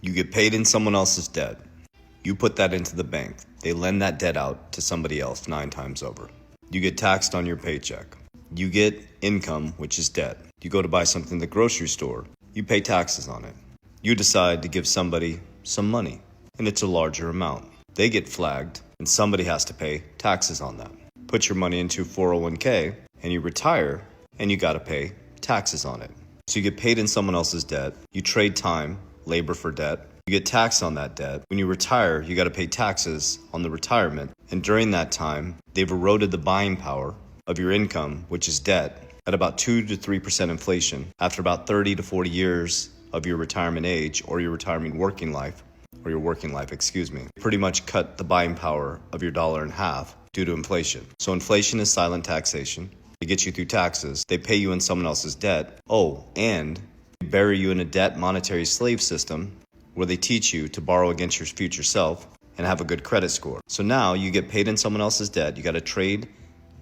You get paid in someone else's debt. You put that into the bank. They lend that debt out to somebody else 9 times over. You get taxed on your paycheck. You get income, which is debt. You go to buy something at the grocery store. You pay taxes on it. You decide to give somebody some money, and it's a larger amount. They get flagged, and somebody has to pay taxes on that. Put your money into 401k, and you retire, and you got to pay taxes on it. So you get paid in someone else's debt. You trade time, labor for debt. You get taxed on that debt. When you retire, you got to pay taxes on the retirement. And during that time, they've eroded the buying power of your income, which is debt, at about 2 to 3% inflation. After about 30 to 40 years of your retirement age or your working life, pretty much cut the buying power of your dollar in half due to inflation. So inflation is silent taxation. They get you through taxes. They pay you in someone else's debt. Oh, and they bury you in a debt monetary slave system where they teach you to borrow against your future self and have a good credit score. So now you get paid in someone else's debt. You got to trade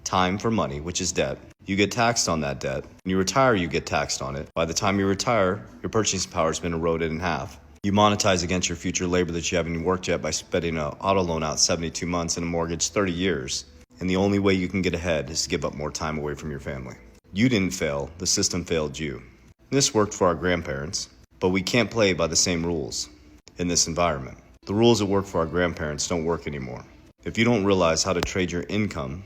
time for money, which is debt. You get taxed on that debt. When you retire, you get taxed on it. By the time you retire, your purchasing power has been eroded in half. You monetize against your future labor that you haven't worked yet by spending an auto loan out 72 months and a mortgage 30 years. And the only way you can get ahead is to give up more time away from your family. You didn't fail, the system failed you. This worked for our grandparents, but we can't play by the same rules in this environment. The rules that work for our grandparents don't work anymore. If you don't realize how to trade your income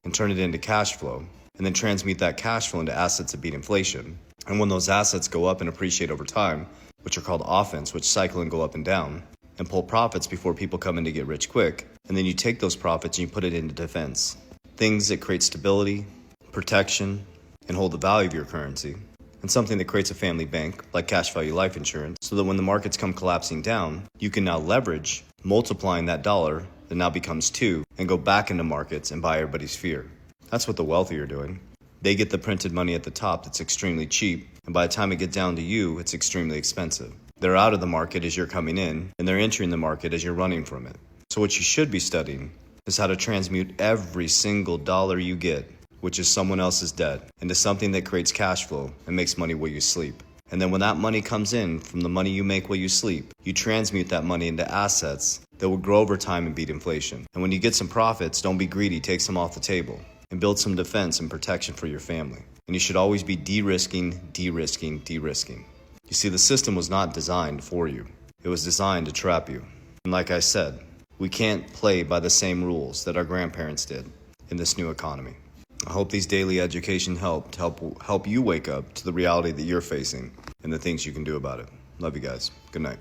and turn it into cash flow, and then transmute that cash flow into assets that beat inflation, and when those assets go up and appreciate over time, which are called offense, which cycle and go up and down, and pull profits before people come in to get rich quick, and then you take those profits and you put it into defense. Things that create stability, protection, and hold the value of your currency, and something that creates a family bank, like cash value life insurance, so that when the markets come collapsing down, you can now leverage multiplying that dollar that now becomes 2 and go back into markets and buy everybody's fear. That's what the wealthy are doing. They get the printed money at the top that's extremely cheap, and by the time it gets down to you, it's extremely expensive. They're out of the market as you're coming in, and they're entering the market as you're running from it. So what you should be studying is how to transmute every single dollar you get, which is someone else's debt, into something that creates cash flow and makes money while you sleep. And then when that money comes in from the money you make while you sleep, you transmute that money into assets that will grow over time and beat inflation. And when you get some profits, don't be greedy, take some off the table and build some defense and protection for your family. And you should always be de-risking. You see, the system was not designed for you. It was designed to trap you. And like I said, we can't play by the same rules that our grandparents did in this new economy. I hope these daily education help you wake up to the reality that you're facing and the things you can do about it. Love you guys. Good night.